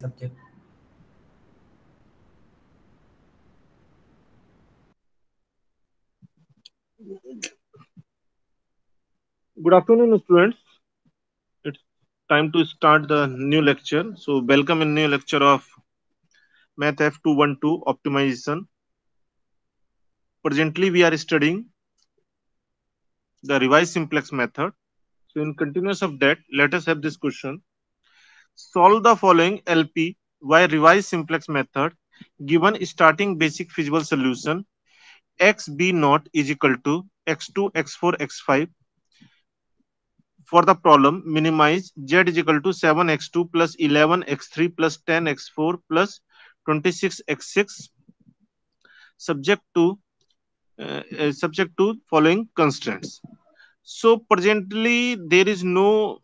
subject. Good afternoon, students. It's time to start the new lecture. So, welcome in new lecture of Math F212 optimization. Presently, we are studying the revised simplex method. So, in continuous of that, let us have this question. Solve the following LP by revised simplex method given starting basic feasible solution x b naught is equal to x2 x4 x5 for the problem minimize z is equal to 7x2 plus 11x3 plus 10x4 plus 26x6 subject to following constraints. So presently there is no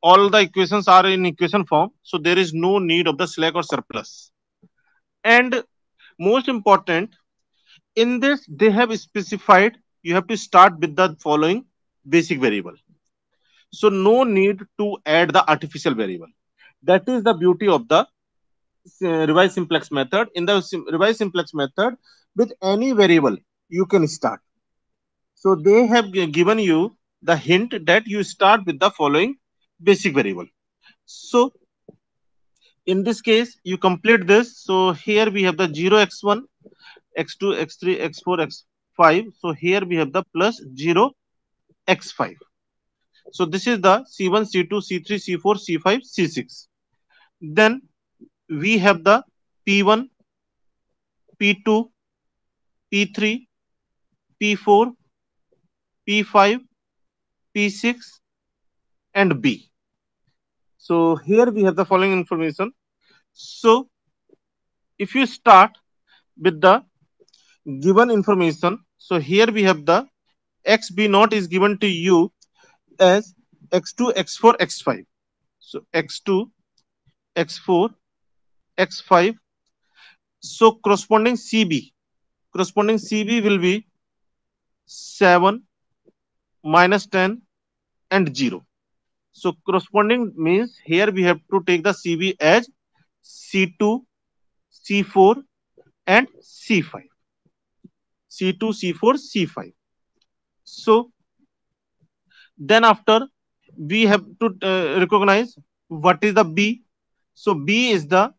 all the equations are in equation form, so there is no need of the slack or surplus. And most important, in this they have specified you have to start with the following basic variable. So no need to add the artificial variable. That is the beauty of the revised simplex method. In the revised simplex method, with any variable you can start. So they have given you the hint that you start with the following basic variable. So in this case, you complete this. So here we have the 0x1, x2, x3, x4, x5. So here we have the plus 0x5. So this is the C1, C2, C3, C4, C5, C6. Then we have the P1, P2, P3, P4, P5, P6, and B. So here we have the following information. So if you start with the given information, so here we have the xb naught is given to you as x2, x4, x5. So x2, x4, x5. So corresponding CB will be 7 minus 10 and 0. So corresponding means here we have to take the CB as C2, C4 and C5. C2, C4, C5. So then after we have to recognize what is the B. So B is the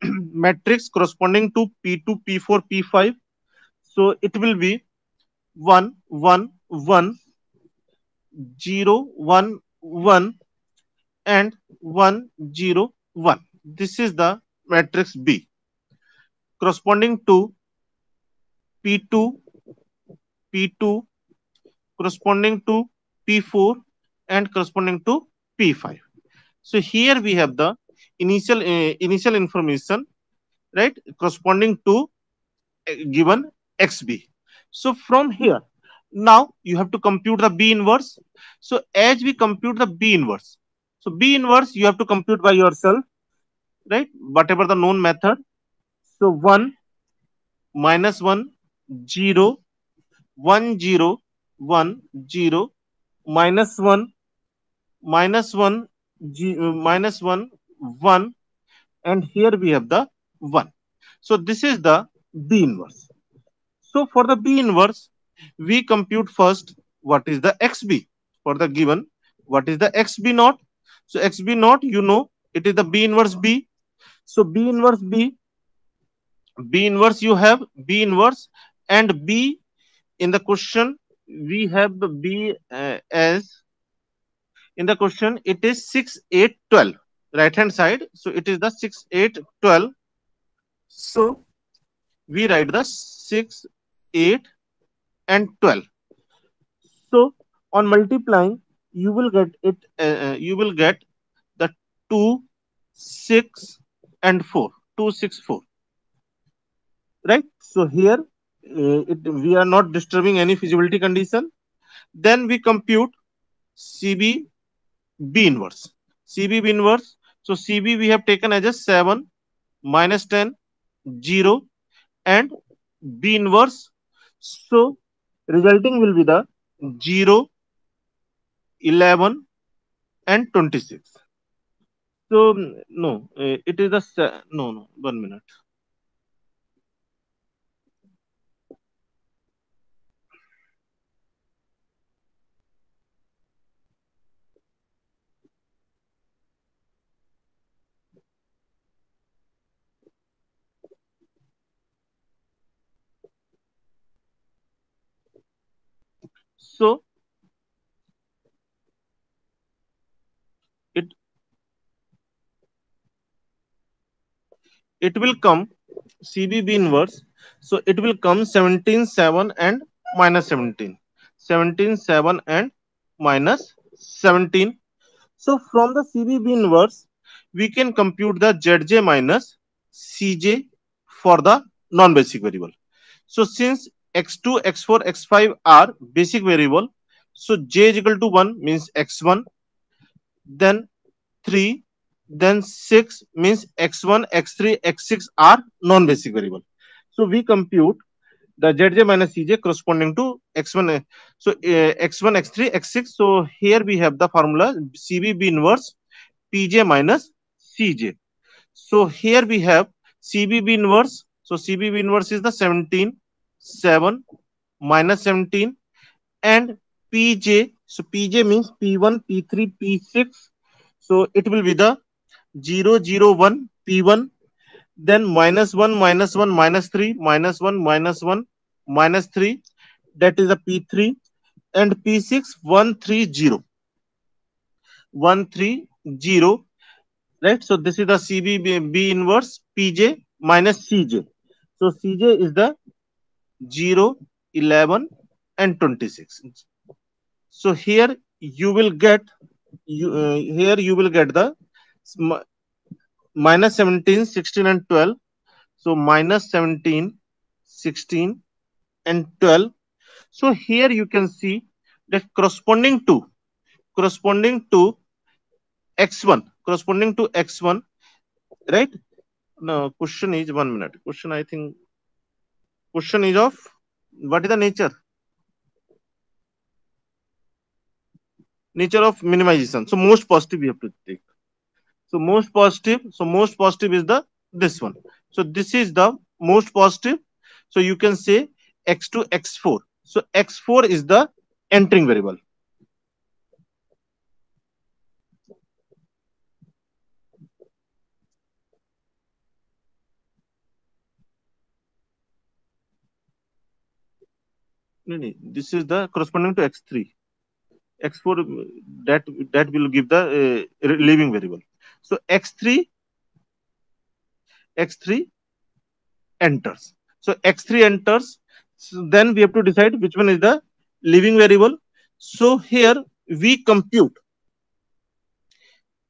matrix corresponding to P2, P4, P5. So it will be 1, 1, 1, 0, 1, 1 and 1, 0, 1. This is the matrix B corresponding to P2, P2 corresponding to P4 and corresponding to P5. So here we have the initial information, right, corresponding to given XB. So from here, now you have to compute the B inverse. So as we compute the B inverse, so B inverse you have to compute by yourself, right? Whatever the known method. So 1 minus 1, 0, 1, 0, 1, 0, minus 1, minus 1, minus 1, 1, and here we have the 1. So this is the B inverse. So for the B inverse, we compute first what is the XB for the given. What is the XB naught? So XB naught, you know, it is the B inverse B. So B inverse B, B inverse you have B inverse and B in the question we have the B as in the question it is 6, 8, 12 right hand side. So it is the 6, 8, 12. So we write the 6, 8 and 12. So on multiplying, you will get it. You will get the 2, 6, and 4. 2, 6, 4. Right. So here, we are not disturbing any feasibility condition. Then we compute CB B inverse. CB B inverse. So CB we have taken as a 7 minus 10, 0, and B inverse. So resulting will be the 0, 11, and 26. So no, it is the no no 1 minute. So it it will come CBB inverse. So it will come 17 7 and minus 17. 17 7 and minus 17. So from the CBB inverse, we can compute the ZJ minus CJ for the non-basic variable. So since x2, x4, x5 are basic variable, so j is equal to 1 means x1, then 3, then 6 means x1, x3, x6 are non-basic variable. So we compute the zj minus cj corresponding to x1. So x1, x3, x6. So here we have the formula CBB inverse pj minus cj. So here we have CBB inverse. So CBB inverse is the 17, 7 minus 17 and pj. So pj means p1, p3, p6. So it will be the 0, 0, 1, p1, then minus 1, minus 1, minus 3, minus 1, minus 1, minus 3. That is a p3 and p6, 1, 3, 0, 1, 3, 0. Right. So this is the CBB inverse pj minus cj. So cj is the 0, 11, and 26. So here you will get here you will get the minus 17, 16, and 12. So minus 17, 16, and 12. So here you can see that corresponding to x1, right? No, question is 1 minute. Question, I think, question is of what is the nature of minimization. So most positive we have to take. So most positive is the this one. So this is the most positive. So you can say x2, x4. So x4 is the entering variable. No, no, this is the corresponding to x3. X4 that that will give the leaving variable. So x3 enters. So x3 enters. So then we have to decide which one is the leaving variable. So here we compute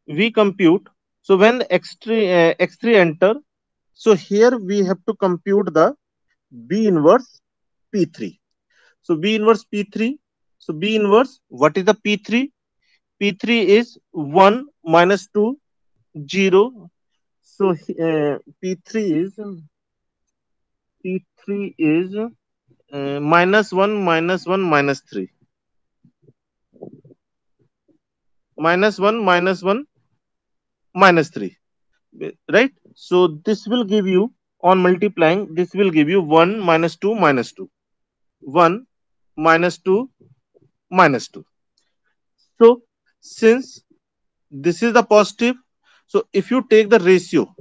we compute. So when x3 enter, so here we have to compute the b inverse p3. So b inverse p3. So b inverse, what is the p3? P3 is 1 minus 2, 0. So P3 is minus 1, minus 1, minus 3. Minus 1, minus 1, minus 3. Right? So this will give you, on multiplying, this will give you 1 minus 2 minus 2. 1 minus 2 minus 2. So since this is the positive, so if you take the ratio,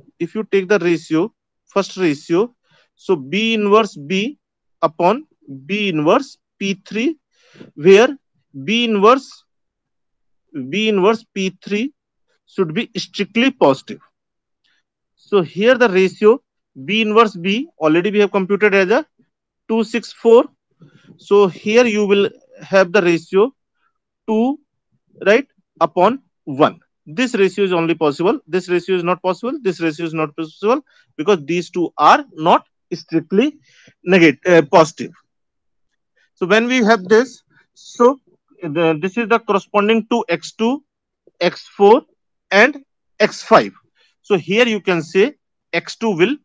first ratio, so B inverse B upon B inverse P3, where B inverse P3 should be strictly positive. So here the ratio B inverse B already we have computed as a 264. So here you will have the ratio 2, right, upon 1. This ratio is only possible. This ratio is not possible. This ratio is not possible because these two are not strictly positive. So when we have this, so this is the corresponding to x2, x4, and x5. So here you can say x2 will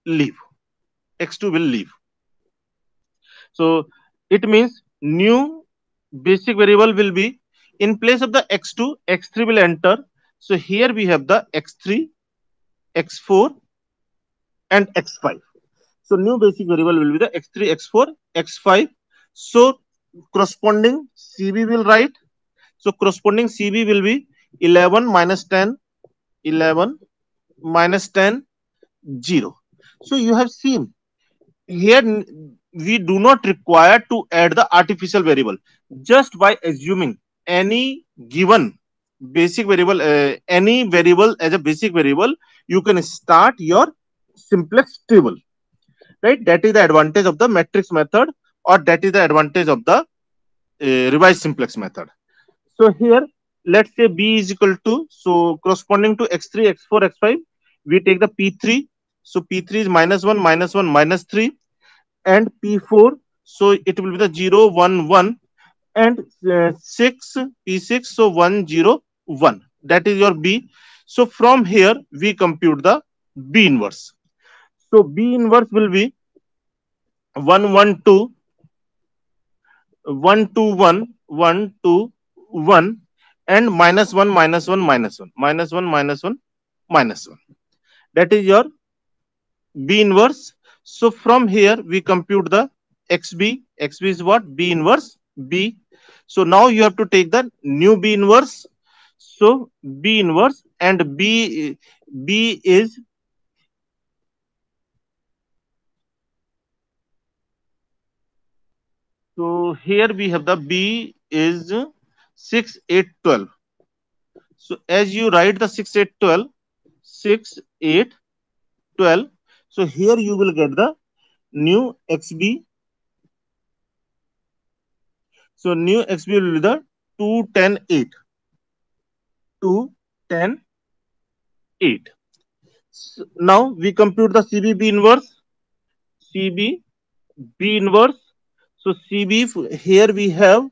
leave. X2 will leave. So it means new basic variable will be in place of the x2, x3 will enter. So here we have the x3, x4, and x5. So new basic variable will be the x3, x4, x5. So corresponding CB will write. So corresponding CB will be 11 minus 10, 11 minus 10, 0. So you have seen here we do not require to add the artificial variable. Just by assuming any given basic variable, any variable as a basic variable, you can start your simplex table, right? That is the advantage of the matrix method, or that is the advantage of the revised simplex method. So here, let's say b is equal to, so corresponding to x3, x4, x5, we take the p3. So p3 is minus 1, minus 1, minus 3, and p4. So it will be the 0, 1, 1, and 6, p6. So 1, 0, 1. That is your b. So from here, we compute the b inverse. So b inverse will be 1, 1, 2, 1, 2, 1, 1, 2, 1, and minus 1, minus 1, minus 1, minus 1, minus 1, minus 1. That is your B inverse. So from here we compute the XB. XB is what? B inverse B. So now you have to take the new B inverse. So B inverse, and B is, so here we have the B is 6, 8, 12. So as you write the 6, 8, 12, 6, 8, 12. So here you will get the new XB. So new XB will be the 2, 10, 8. 2, 10, 8. So now we compute the CB inverse. CB B inverse. So CB here we have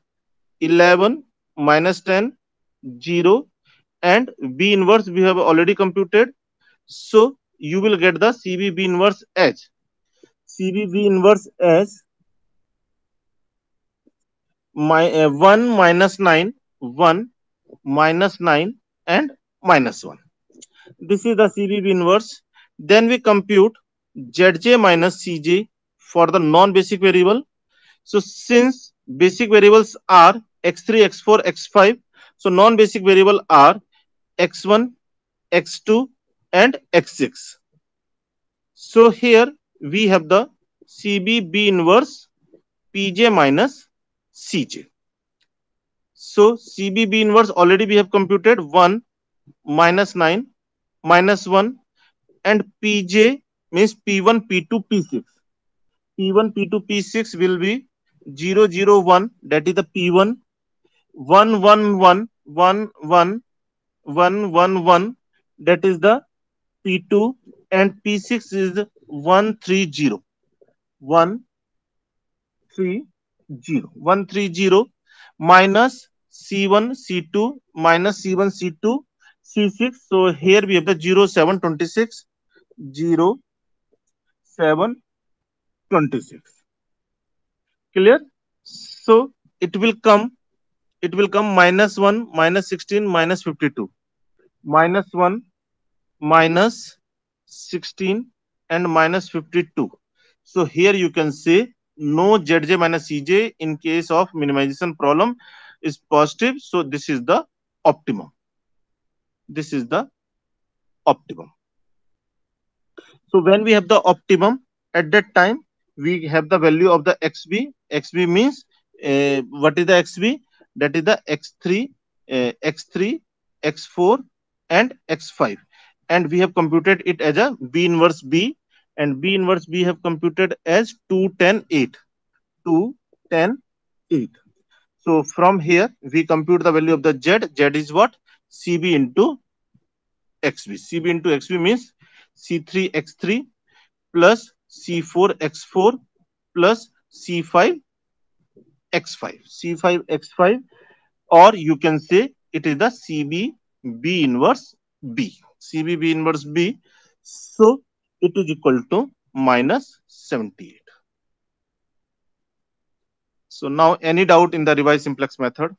11 minus 10, 0, and B inverse we have already computed. So you will get the CB inverse as CB inverse as 1 minus 9, 1 minus 9, and minus 1. This is the CB inverse. Then we compute Zj minus Cj for the non-basic variable. So since basic variables are x3, x4, x5, so non-basic variable are x1, x2, and x6. So here we have the CB inverse Pj minus Cj. So CB inverse already we have computed 1 minus 9 minus 1, and Pj means P1, P2, P6. P1, P2, P6 will be 0, 0, 1, that is the P1, 1, 1, 1, 1, 1, 1, 1, 1, that is the P2, and P6 is 1, 3, 0, 1, 3, 0, 1, 3, 0, minus C1, C2, minus C1, C2, C6. So here we have the 0, 7, 26, 0, 7, 26. Clear? So it will come minus 1, minus 16, minus 52, minus 1, minus 16, and minus 52. So here you can say no Zj minus Cj in case of minimization problem is positive. So this is the optimum. This is the optimum. So when we have the optimum, at that time we have the value of the xb. Xb means what is the xb? That is the x3, x3, x4, and x5. And we have computed it as a b inverse b, and b inverse b have computed as 2, 10, 8. 2, 10, 8. So from here we compute the value of the z. Z is what? Cb into xb. Cb into xb means c3 x3 plus C4 X4 plus C5 X5. C5 X5, or you can say it is the CB B inverse B. CB B inverse B. So it is equal to minus 78. So now any doubt in the revised simplex method?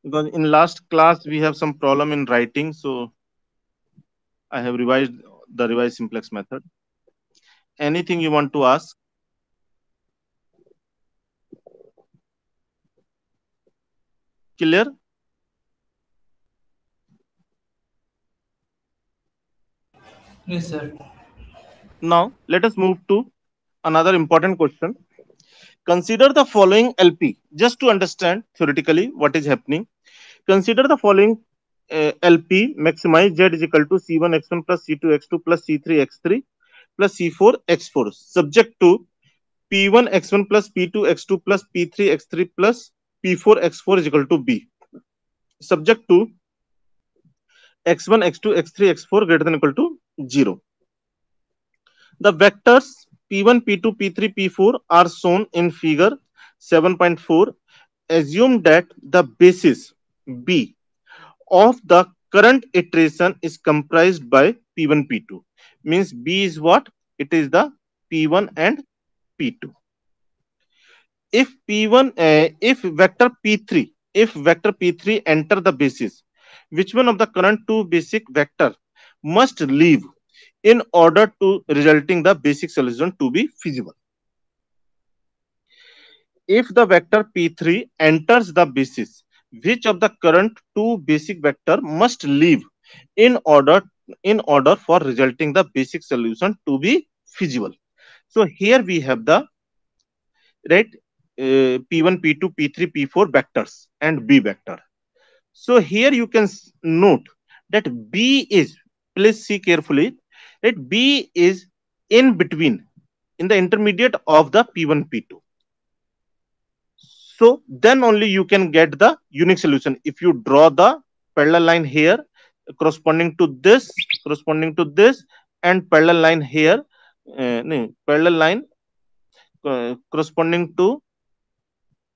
because in last class we have some problem in writing, so I have revised the revised simplex method. Anything you want to ask? Clear? Yes, sir. Now let us move to another important question. Consider the following LP just to understand theoretically what is happening. Consider the following LP maximize Z is equal to C1 x1 plus C2 x2 plus C3 x3 plus C4 x4 subject to P1 x1 plus P2 x2 plus P3 x3 plus P4 x4 is equal to B. Subject to x1 x2 x3 x4 greater than or equal to 0. The vectors P1 P2 P3 P4 are shown in figure 7.4. Assume that the basis B of the current iteration is comprised by P1 P2. Means B is what? It is the P1 and P2. If P1 if vector P3 enter the basis, which one of the current two basic vector must leave in order to resulting the basic solution to be feasible? If the vector P3 enters the basis, which of the current two basic vector must leave in order for resulting the basic solution to be feasible? So here we have the right P1, P2, P3, P4 vectors and B vector. So here you can note that B is, please see carefully, that B is in between, in the intermediate of the P1, P2. So then only you can get the unique solution. If you draw the parallel line here corresponding to this, and parallel line here, no, parallel line corresponding to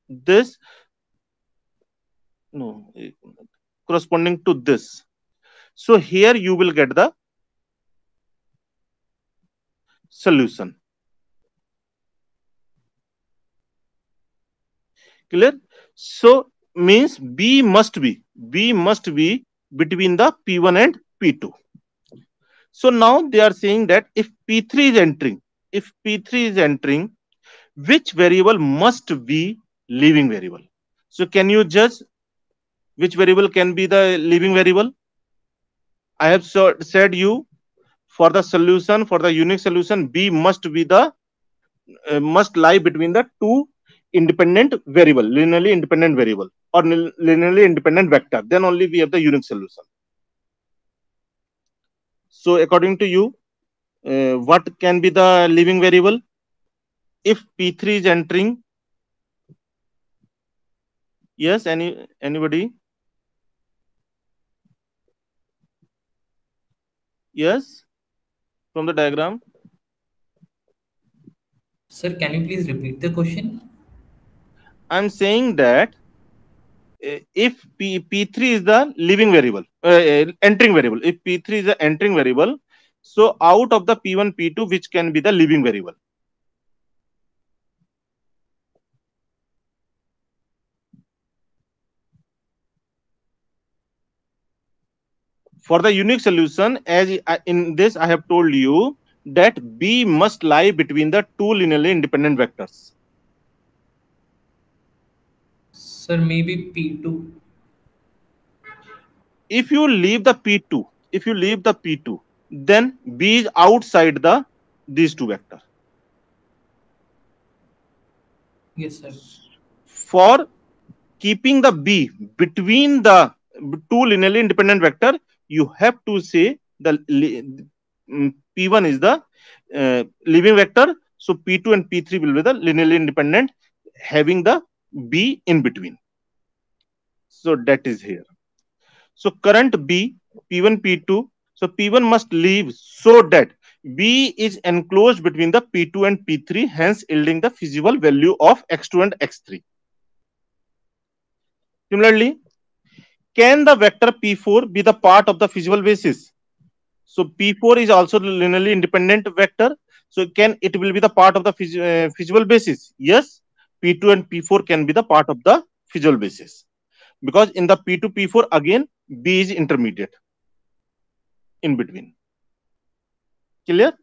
this, no, corresponding to this. So here you will get the solution. Clear? So means B must be between the P1 and P2. So now they are saying that if P3 is entering, which variable must be leaving variable? So can you judge which variable can be the leaving variable? I have said you for the solution, for the unique solution, B must be the must lie between the two independent variable, linearly independent variable or linearly independent vector. Then only we have the unique solution. So according to you, what can be the leaving variable? If P3 is entering, yes, anybody? Yes, from the diagram. Sir, can you please repeat the question? I'm saying that if P3 is the leaving variable, entering variable, if P3 is the entering variable, so out of the P1, P2, which can be the leaving variable? For the unique solution, as in this I have told you that B must lie between the two linearly independent vectors. Sir, maybe P2. If you leave the P2, then B is outside the these two vectors. Yes, sir. For keeping the B between the two linearly independent vector, you have to say the P1 is the leaving vector. So P2 and P3 will be the linearly independent, having the B in between. So that is here. So current B, P1, P2. So P1 must leave so that B is enclosed between the P2 and P3, hence yielding the feasible value of x2 and x3. Similarly, can the vector P4 be the part of the feasible basis? So P4 is also linearly independent vector. So can it will be the part of the feasible basis? Yes, P2 and P4 can be the part of the feasible basis. because in the P2 P4 again B is intermediate in between. Clear?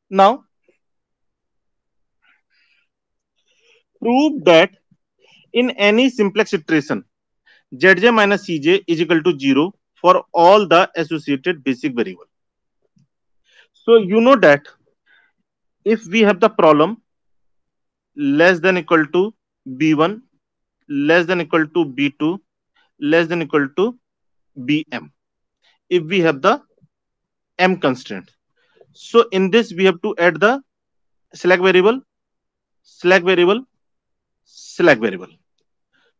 Now prove that in any simplex iteration Zj minus Cj is equal to 0 for all the associated basic variable. So you know that if we have the problem less than equal to B1 less than equal to B2 less than equal to Bm, if we have the m constraint, so in this we have to add the slack variable, slack variable, slack variable.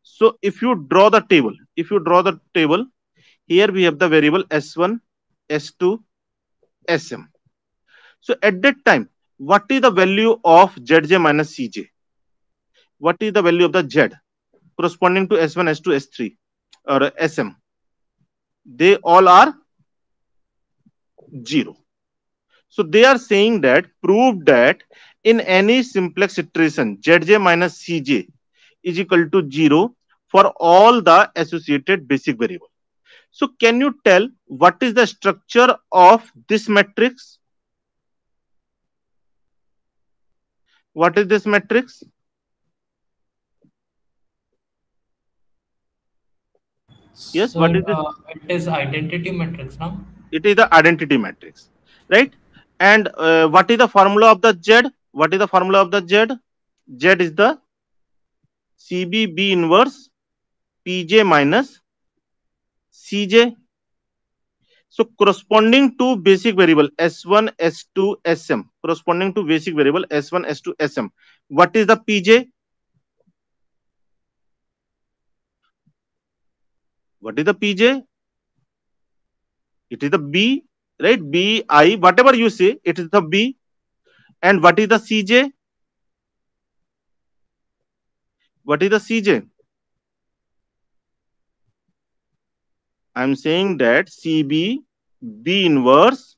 So if you draw the table, here we have the variable s1, s2, sm. So at that time, what is the value of zj minus cj? What is the value of the z corresponding to s1, s2, s3 or sm? They all are 0. So they are saying that prove that in any simplex iteration zj minus cj is equal to 0 for all the associated basic variable. So can you tell what is the structure of this matrix? What is this matrix? Yes, what Sir, is this? it is identity matrix now. It is the identity matrix, right? And what is the formula of the z? What is the formula of the z? Z is the CB inverse Pj minus Cj. So corresponding to basic variable S1, S2, Sm, corresponding to basic variable S1, S2, Sm. What is the Pj? What is the Pj? It is the B, right? Bi, whatever you say, it is the B. And what is the Cj? What is the Cj? I am saying that CB, B inverse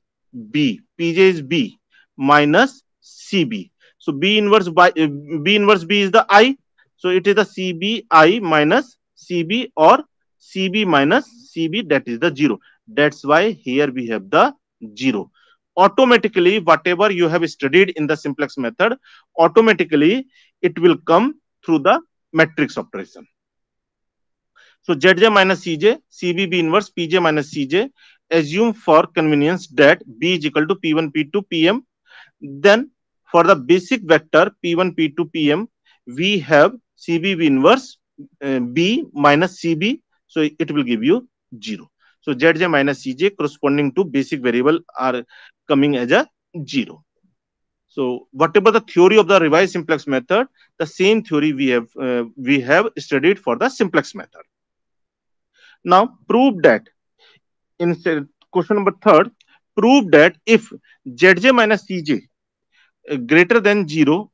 B, Pj is B minus CB. So B inverse B is the I. So it is the CBI minus CB or CB minus CB, that is the 0. That's why here we have the 0. Automatically, whatever you have studied in the simplex method, automatically it will come through the matrix operation. So Zj minus Cj, CB B inverse Pj minus Cj. Assume for convenience that B is equal to P1, P2, Pm. Then for the basic vector P1, P2, Pm, we have CB B inverse B minus CB. So it will give you 0. So Zj minus Cj corresponding to basic variable are coming as a 0. So whatever the theory of the revised simplex method, the same theory we have studied for the simplex method. Now prove that in question number 3rd, prove that if Zj minus Cj greater than 0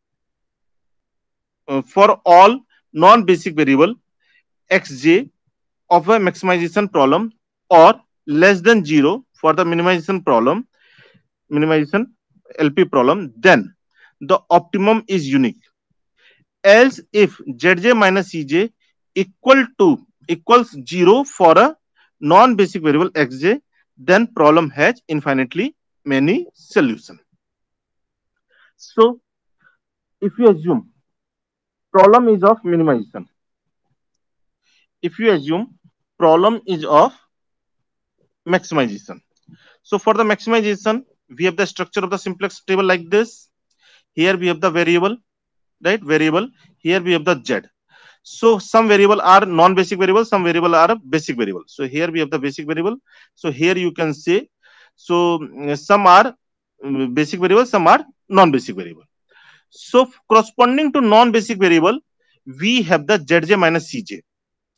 for all non-basic variable xj of a maximization problem or less than 0 for the minimization LP problem, then the optimum is unique. Else if Zj minus Cj equals 0 for a non-basic variable xj, then problem has infinitely many solutions. So if you assume problem is of minimization, if you assume problem is of maximization, so for the maximization we have the structure of the simplex table like this. Here we have the variable, right? Variable. Here we have the z. So some variable are non-basic variable, some variable are basic variable. So here we have the basic variable. So here you can say, so some are basic variable, some are non-basic variable. So corresponding to non-basic variable, we have the Zj minus Cj,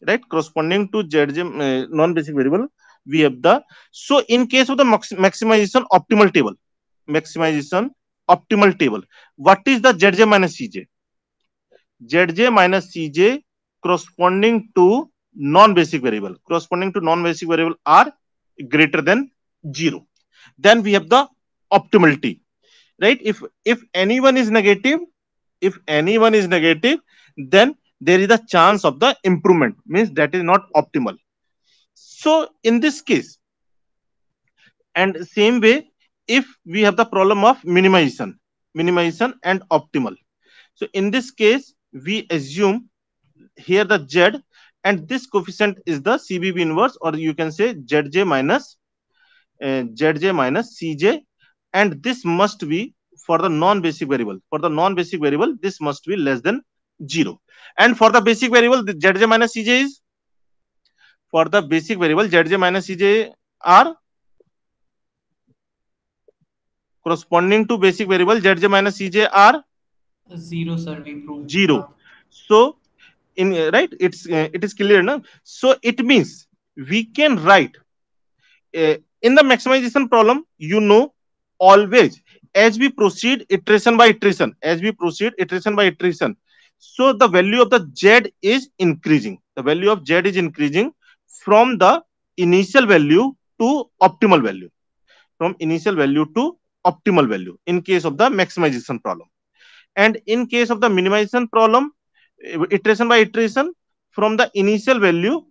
right? Corresponding to Zj non-basic variable, we have the, so in case of the maximization optimal table, what is the Zj minus Cj? Zj minus Cj corresponding to non-basic variable, are greater than 0. Then we have the optimality, right? If anyone is negative, then there is a chance of the improvement, means that is not optimal. So in this case, and same way, if we have the problem of minimization and optimal. So in this case, we assume here the z, and this coefficient is the CBB inverse, or you can say zj minus cj, and this must be for the non-basic variable. For the non-basic variable, this must be less than 0. And for the basic variable, the zj minus cj is, for the basic variable, zj minus cj are corresponding to basic variable, zj minus cj are Zero, sir, we proved. 0. So in right, it is clear now. So it means we can write in the maximization problem, always, as we proceed iteration by iteration, so the value of the z is increasing, from the initial value to optimal value, in case of the maximization problem. And in case of the minimization problem, iteration by iteration, from the initial value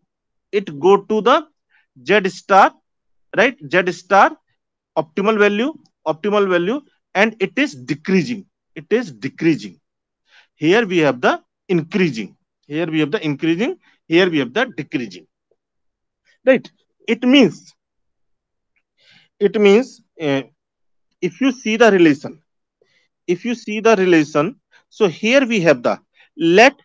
it go to the z star, right, z star, optimal value, and it is decreasing, here we have the increasing, here we have the increasing, here we have the decreasing, right. It means if you see the relation, so here we have the, let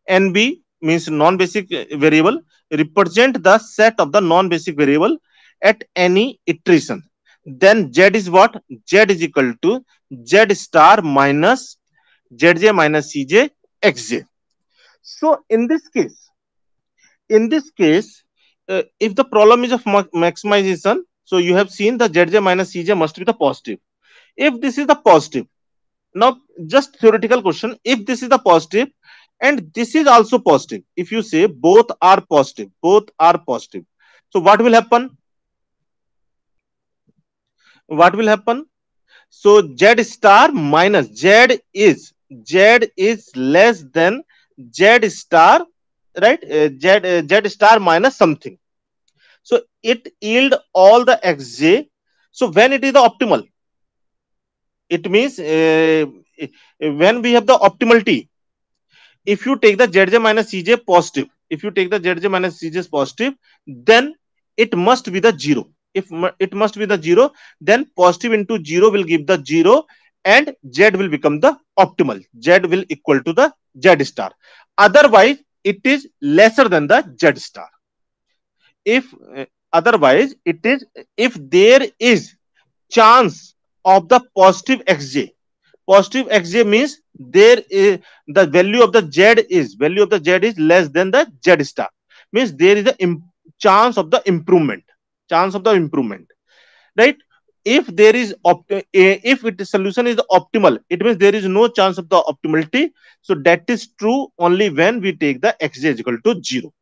nb, means non-basic variable, represent the set of the non-basic variable at any iteration. Then z is what? Z is equal to z star minus zj minus cj xj. So in this case, if the problem is of maximization, so you have seen the zj minus cj must be the positive. If this is the positive, now just theoretical question, if this is the positive and this is also positive, if you say both are positive, so what will happen? So z star minus z is less than z star, right, z star minus something, so it yield all the xj. So when it is the optimal, it means when we have the optimality, if you take the zj minus cj positive, then it must be the zero. If it must be the zero, then positive into zero will give the zero, and z will become the optimal, z will equal to the z star. Otherwise it is lesser than the z star. If otherwise it is, if there is chance of the positive xj, means there is the value of the z is less than the z star, means there is a chance of the improvement, right. If there is if it solution is optimal, it means there is no chance of the optimality. So that is true only when we take the xj is equal to 0.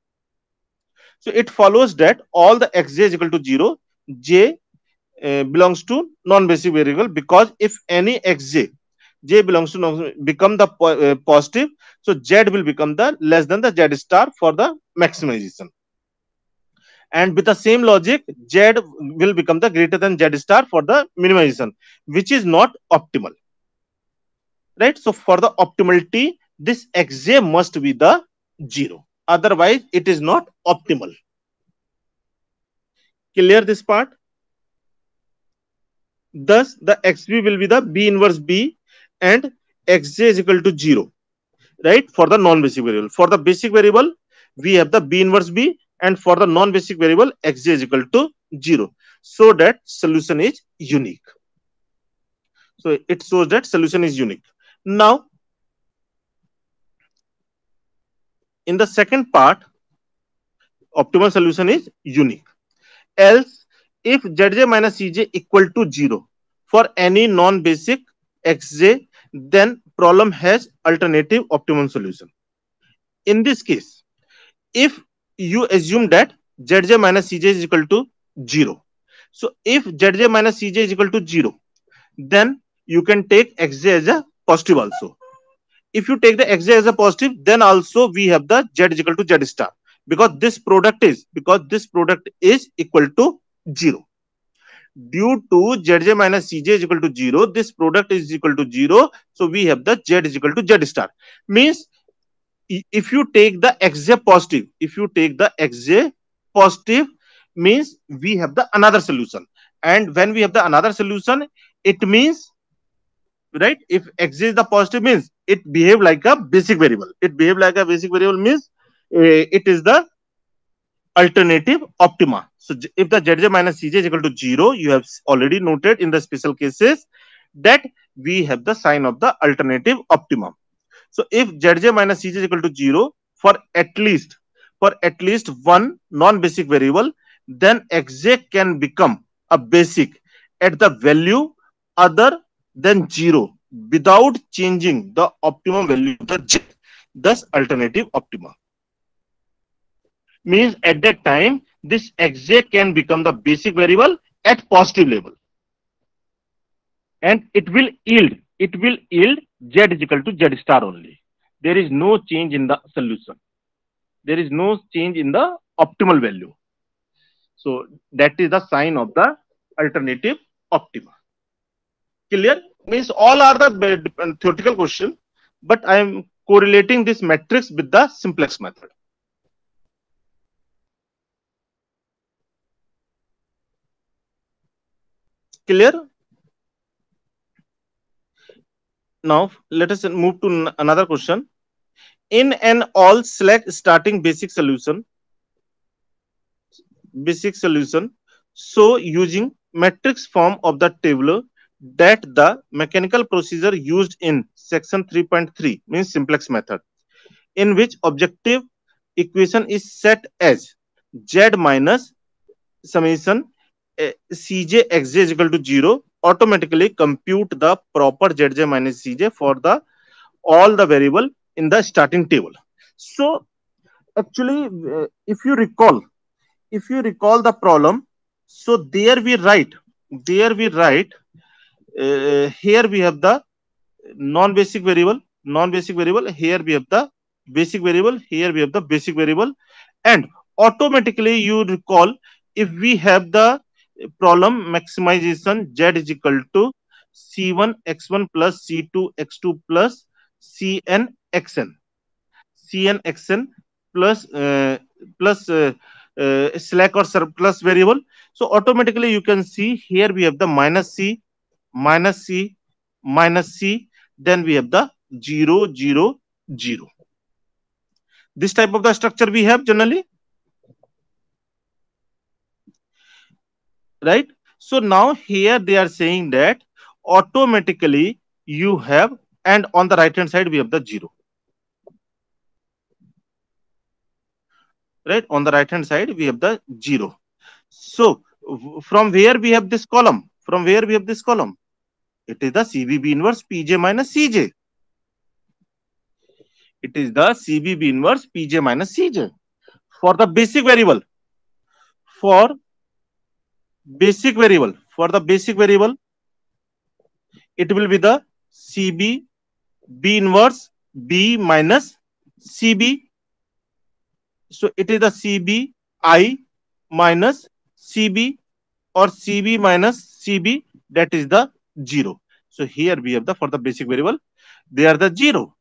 So it follows that all the xj is equal to 0, j belongs to non-basic variable, because if any xj, j belongs to become the positive, so z will become the less than the z star for the maximization. And with the same logic, z will become the greater than z star for the minimization, which is not optimal, right. So for the optimality, this xj must be the 0, otherwise it is not optimal. Clear this part? Thus the xb will be the b inverse b, and xj is equal to 0, right, for the non-basic variable. For the basic variable, we have the b inverse b, and for the non-basic variable, xj is equal to 0, so that solution is unique. So it shows that solution is unique. Now in the second part, optimal solution is unique. Else, if zj minus cj equal to 0 for any non-basic xj, then problem has alternative optimum solution. In this case, if you assume that zj minus cj is equal to 0, so if zj minus cj is equal to 0, then you can take xj as a positive also. if you take the xj as a positive, then also we have the z is equal to z star, because this product is equal to 0. Due to zj minus cj is equal to 0, this product is equal to 0, so we have the z is equal to z star. Means if you take the xj positive, if you take the xj positive, means we have the another solution. And when we have the another solution, it means, right, if x is the positive, means it behave like a basic variable. It behave like a basic variable means it is the alternative optima. So if the zj minus cj is equal to 0, you have already noted in the special cases that we have the sign of the alternative optimum. So if zj minus cj is equal to 0 for at least one non-basic variable, then xj can become a basic at the value other than 0 without changing the optimum value of the z. Thus, alternative optima. Means at that time, this xj can become the basic variable at positive level, and it will yield z is equal to z star only. There is no change in the solution. There is no change in the optimal value. So that is the sign of the alternative optima. Clear? Means all are the theoretical question, but I am correlating this matrix with the simplex method. Clear? Now let us move to another question. In an all select starting basic solution, so using matrix form of the table, that the mechanical procedure used in section 3.3 means simplex method, in which objective equation is set as z minus summation cj xj is equal to 0, automatically compute the proper zj minus cj for the all the variable in the starting table. So actually, if you recall the problem, so there we write here we have the non-basic variable, here we have the basic variable, here we have the basic variable, and automatically you recall, if we have the problem maximization z is equal to c1 x1 plus c2 x2 plus cn xn cn xn plus slack or surplus variable. So automatically you can see here we have the minus c, minus c, minus c, then we have the 0 0 0. This type of the structure we have generally, right? So now here they are saying that automatically you have, and on the right hand side we have the 0, right? On the right hand side we have the 0. So from where we have this column, it is the cbb inverse pj minus cj. It is the cbb inverse pj minus cj for the basic variable. For basic variable, it will be the cb b inverse b minus cb. So it is the cb I minus cb, or cb minus cb, that is the 0. So here we have the, for the basic variable, they are the 0.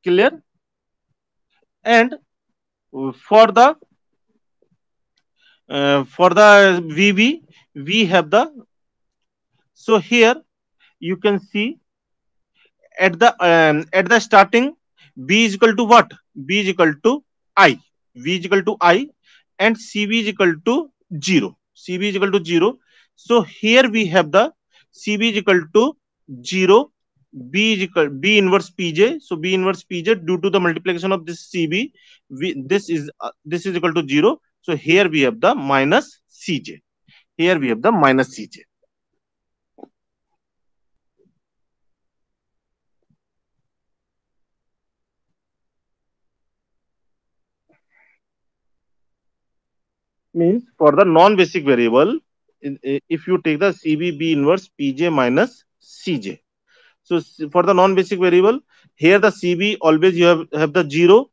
Clear? And for the vb, we have the, so here you can see at the starting, b is equal to what? B is equal to I. V is equal to I, and cb is equal to 0. Cb is equal to 0. So here we have the cb is equal to 0, b is equal b inverse pj. So b inverse pj, due to the multiplication of this cb, this is equal to 0. So here we have the minus cj. Here we have the minus cj. Means for the non-basic variable, if you take the CB B inverse Pj minus Cj. So for the non-basic variable, here the CB always you have the 0,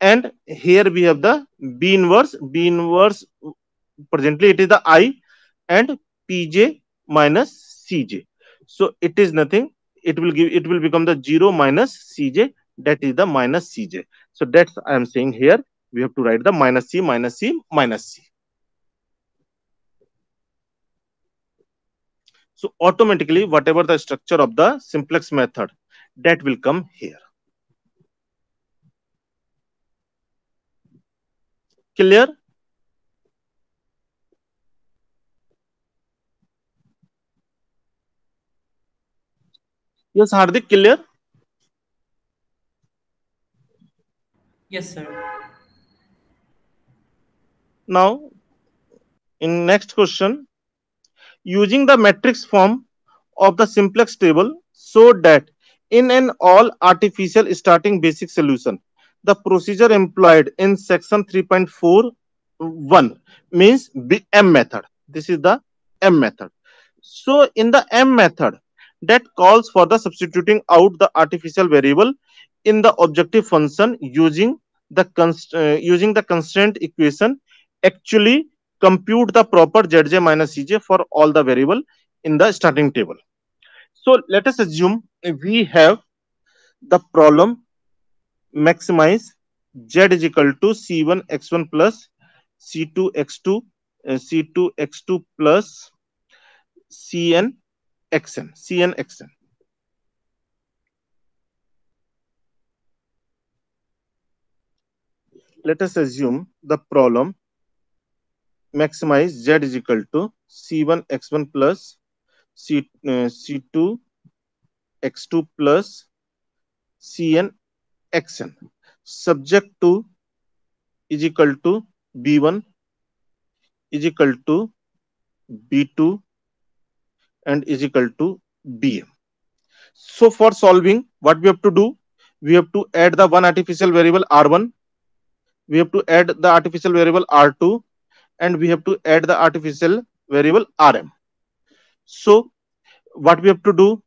and here we have the B inverse. B inverse presently it is the I, and Pj minus Cj. So it is nothing. It will become the 0 minus Cj. That is the minus Cj. So that's I am saying here we have to write the minus C minus C minus C. So automatically whatever the structure of the simplex method, that will come here. Clear? Yes, Hardik, clear? Yes, sir. Now, in next question, using the matrix form of the simplex table so that in an all artificial starting basic solution, the procedure employed in section 3.41 means M method. This is the M method. So in the M method, that calls for the substituting out the artificial variable in the objective function using using the constraint equation, actually compute the proper Zj minus Cj for all the variable in the starting table. So let us assume we have the problem maximize Z is equal to C1 x1 plus C2 x2, C2 x2 plus Cn xn, Cn xn. Let us assume the problem maximize Z is equal to C1 x1 plus C2 x2 plus Cn xn, subject to is equal to B1 is equal to B2 and is equal to Bm. So for solving, what we have to do, we have to add the one artificial variable R1, we have to add the artificial variable R2, and we have to add the artificial variable Rm. So what we have to do,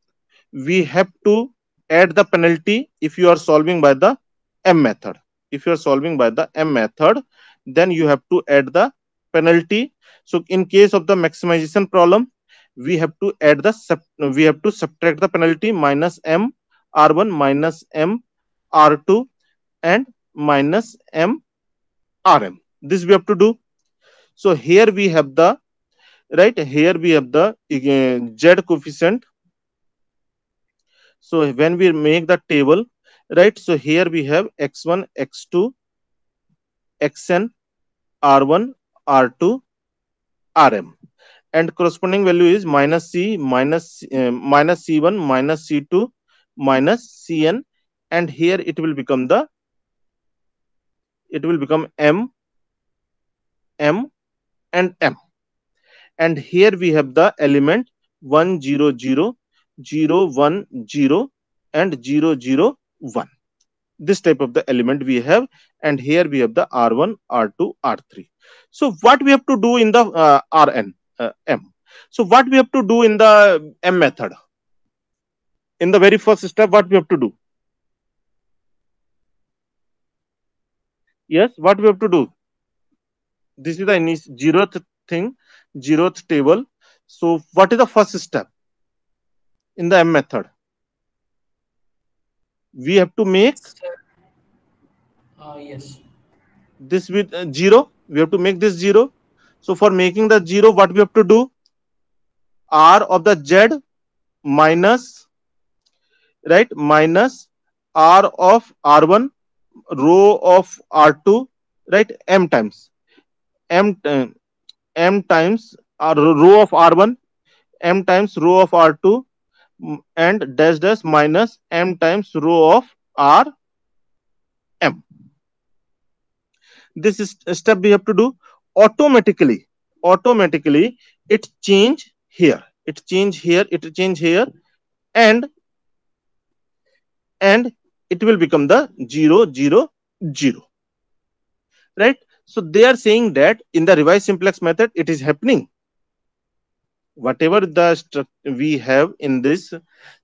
we have to add the penalty if you are solving by the M method. If you are solving by the M method, then you have to add the penalty. So in case of the maximization problem, we have to add the we have to subtract the penalty minus M R1 minus M R2 and minus M Rm. This we have to do. So here we have the here we have the Z coefficient. So when we make the table, so here we have x1, x2, xn, r1, r2, rm, and corresponding value is minus c, minus c1, minus c2, minus cn, and here it will become m, m, and m, and here we have the element 1 0 0 0 1 0 and 0 0 1. This type of the element we have, and here we have the r1, r2, r3. So what we have to do in the rn m? So what we have to do in the m method? In the very first step, what we have to do? Yes, what we have to do? This is the zeroth thing, zeroth table. So what is the first step in the m method? We have to make Yes. this with 0. We have to make this 0. So for making the 0, what we have to do? R of the Z minus minus R of R1 row of R2 m times m times row of R1 m times row of R2 and dash dash minus m times row of Rm. This is a step we have to do. Automatically it change here, it change here, and it will become the 0 0 0, right? So they are saying that in the revised simplex method it is happening, whatever the structure we have in this,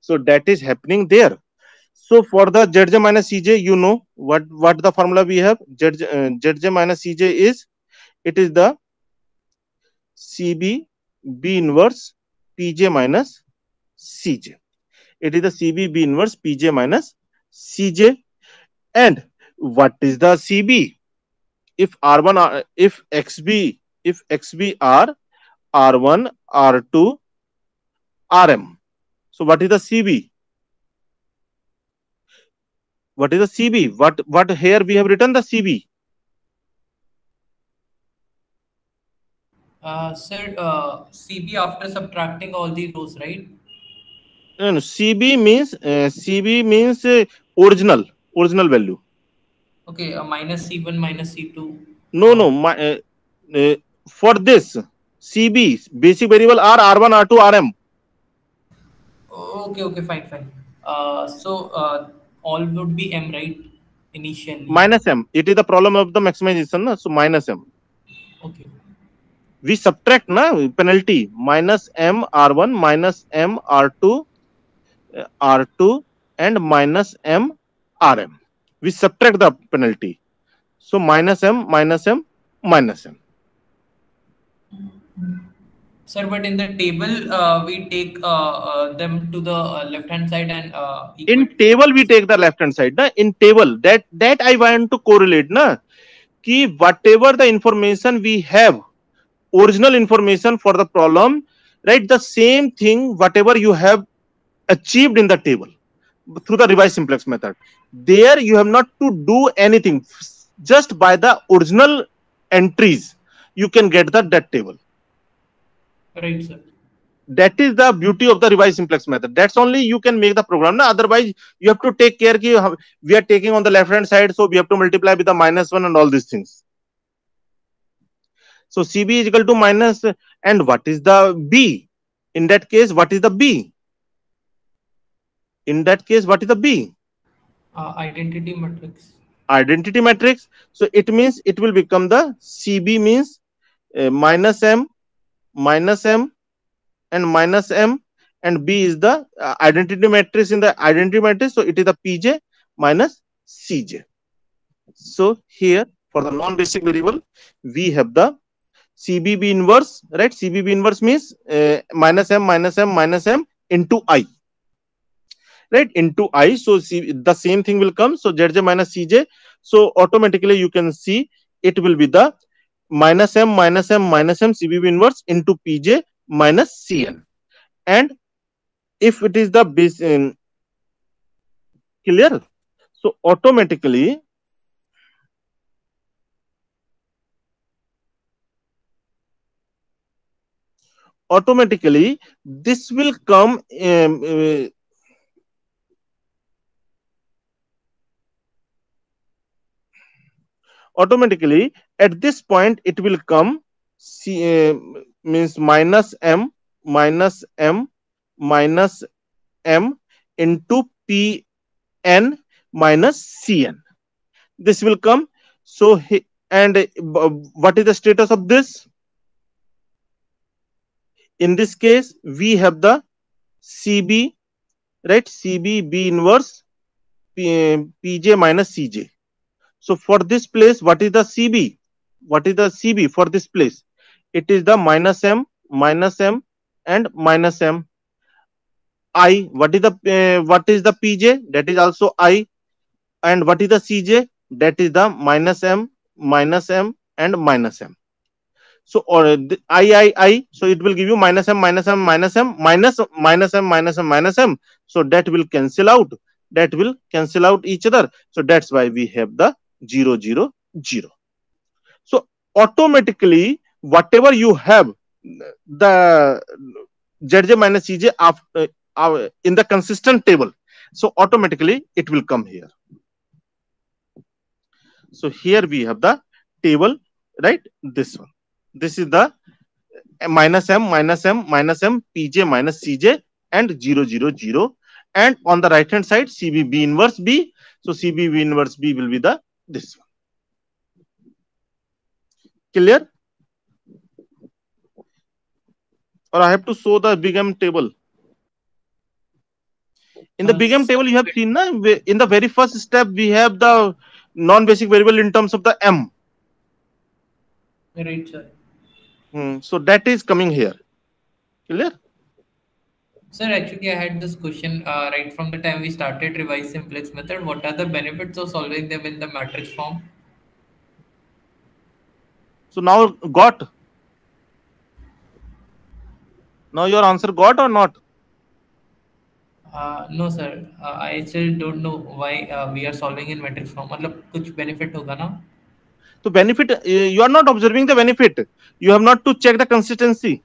so that is happening there. So for the Zj minus Cj, you know what the formula we have. Zj minus Cj is, it is the CB B inverse Pj minus Cj. It is the CB B inverse Pj minus Cj. And what is the CB? If R1 if XB, if XB are R1 R2 Rm. So what is the CB? What is the CB? What here we have written the CB? Sir, CB after subtracting all the rows, right? No, no, CB means original value. Okay, minus C1 minus C2. No, no. Uh, for this CB basic variable are R1 R2 Rm Okay, okay, fine, fine. All would be M, right? Initially. minus M. It is the problem of the maximization. Na? So minus M. Okay. We subtract na penalty minus M R1 minus M R2 and minus M Rm. We subtract the penalty. So minus M minus M minus M. Sir, but in the table, we take them to the left hand side and In equate it to table we this. take the left hand side. Na? In table that I want to correlate na ki whatever the information we have, original information for the problem, right? The same thing whatever you have achieved in the table through the revised simplex method, there you have not to do anything. Just by the original entries you can get that table. Right, sir. That is the beauty of the revised simplex method. That's only you can make the program. Na? Otherwise you have to take care ki we are taking on the left hand side, so we have to multiply with the -1 and all these things. So CB is equal to minus, and what is the B? In that case, what is the B? In that case, what is the B? Identity matrix. Identity matrix. So it means it will become the CB means minus M, and minus M, and B is the identity matrix in the identity matrix. So it is the PJ minus CJ. So here for the non-basic variable, we have the CBB inverse, right? CBB inverse means minus M into I, right? Into I. So the same thing will come. So Zj minus Cj. So automatically you can see it will be the minus M CBB inverse into Pj minus Cn. And if it is the base clear, so automatically this will come automatically at this point it will come means minus M minus M into Pn minus Cn. This will come. So and what is the status of this? In this case we have the CB, right? CB B inverse Pj minus Cj. So for this place, what is the CB? What is the CB for this place? It is the minus M, and minus M. I. What is the PJ? That is also I. And what is the CJ? That is the minus M, and minus M. So or I. So it will give you minus M, minus M, minus M, minus M, minus M. So that will cancel out. That will cancel out each other. So that's why we have the 0, 0, 0. So automatically, whatever you have, the Zj minus Cj after in the consistent table, so automatically it will come here. So here we have the table, right? This one. This is the minus M, Pj minus Cj, and 0, 0, 0. And on the right hand side, CBB inverse B. So CBB inverse B will be the this one. Clear? or I have to show the big M table? In the big M Some table, you have bit. seen, na, in the very first step, we have the non-basic variable in terms of the M. Right, sir. So that is coming here. Clear? Sir, actually, I had this question right from the time we started revise simplex method. What are the benefits of solving them in the matrix form? So now got. Now your answer got or not? No, sir. I still don't know why we are solving in matrix form. मतलब कुछ benefit होगा ना? So benefit, you are not observing the benefit. You have not to check the consistency.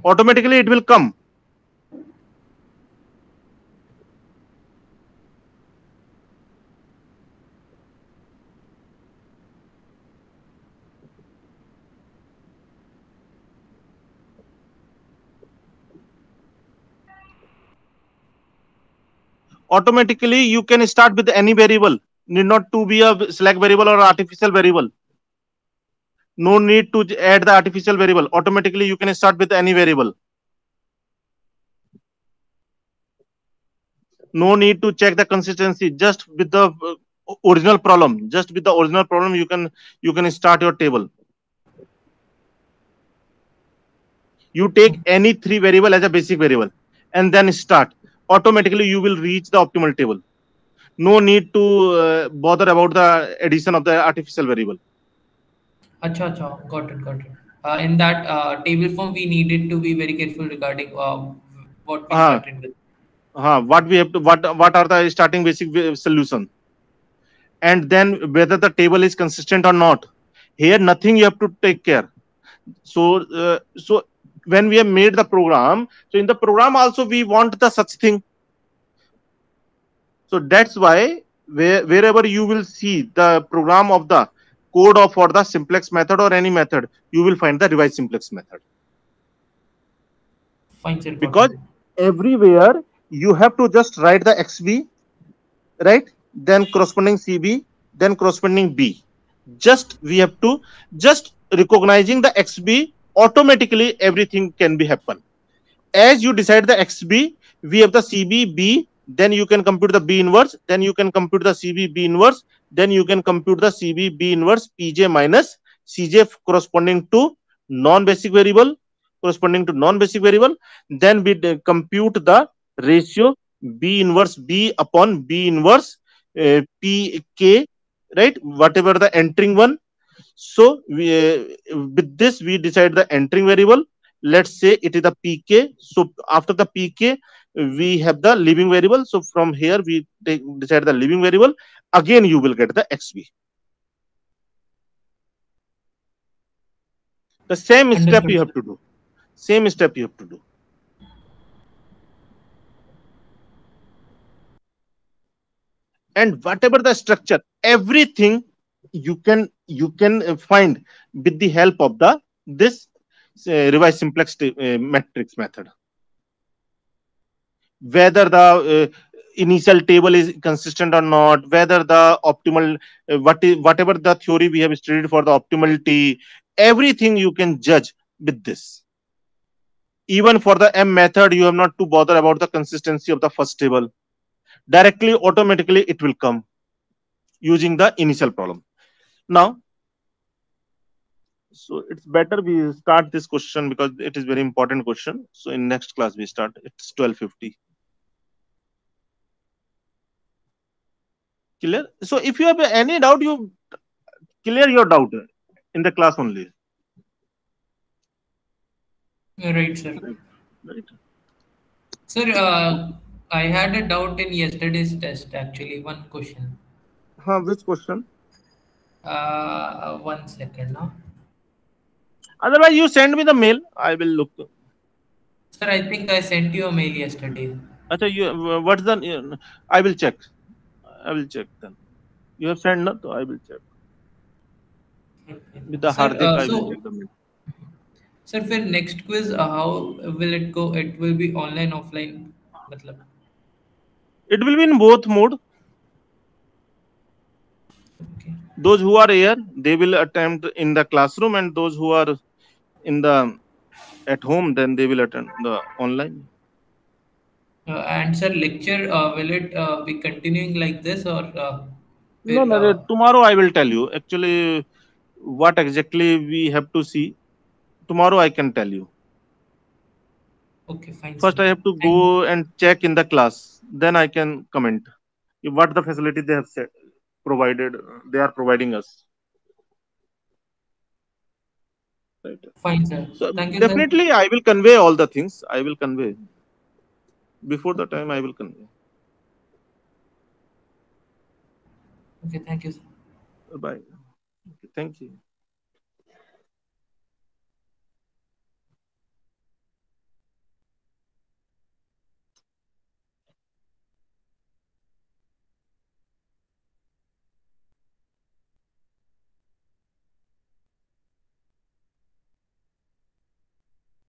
Automatically it will come. Automatically you can start with any variable. Need not to be a slack variable or artificial variable. No need to add the artificial variable. Automatically you can start with any variable. No need to check the consistency. Just with the original problem. Just with the original problem, you can start your table. You take any three variable as a basic variable and then start. Automatically you will reach the optimal table. No need to bother about the addition of the artificial variable. अच्छा, अच्छा, got it. In that table form, we needed to be very careful regarding what we uh, started with. what we have to what are the starting basic solution, and then whether the table is consistent or not. Here nothing you have to take care. So when we have made the program, so in the program also we want the such thing. So that's why wherever you will see the program of the code of for the simplex method or any method, you will find the revise simplex method, Fine, sir, got it. because everywhere you have to just write the xb, right, then corresponding cb, then corresponding b. Just we have to just recognizing the xb, automatically everything can be happen. As you decide the xb, we have the cbb, then you can compute the b inverse, then you can compute the cb b inverse, then you can compute the cb b inverse pj minus cj corresponding to non-basic variable, then we compute the ratio b inverse b upon b inverse pk, right, whatever the entering one. So with this we decide the entering variable. Let's say it is the pk. So after the pk, we have the leaving variable. So from here we decide the leaving variable. Again, you will get the xb. The same step Understood, you sir. have to do. Same step you have to do. And whatever the structure, everything you can find with the help of the this revised simplex matrix method. Whether the initial table is consistent or not, whether the optimal whatever the theory we have studied for the optimality, everything you can judge with this. Even for the m method, you have not to bother about the consistency of the first table. Directly, automatically it will come using the initial problem. Now, so it's better we start this question because it is very important question. So in next class we start. It's 12:50. Clear? So if you have any doubt, you clear your doubt in the class only. Right, sir. Right? Sir, I had a doubt in yesterday's test, actually, one question. Which question? One second now. Otherwise, you send me the mail. I will look. Sir, I think I sent you a mail yesterday. Acha, what's the? I will check. I will check then. You have sent not? I will check. With the Sir, Hardik, I will check the mail. sir, for next quiz, how will it go? It will be online, offline, matlab. It will be in both mode. Okay. Those who are here, they will attempt in the classroom, and those who are in the at home, then they will attend the online. And sir, lecture, will it be continuing like this, or No, will, no, tomorrow I will tell you actually what exactly we have to see. Tomorrow I can tell you. okay, fine, sir. First I have to Thank, go and check in the class, then I can comment what the facility they have said provided, they are providing us, right? fine, sir. So Thank you, sir. definitely I will convey all the things. I will convey before the time. I will convey. Okay, thank you, sir. Bye. Okay, thank you.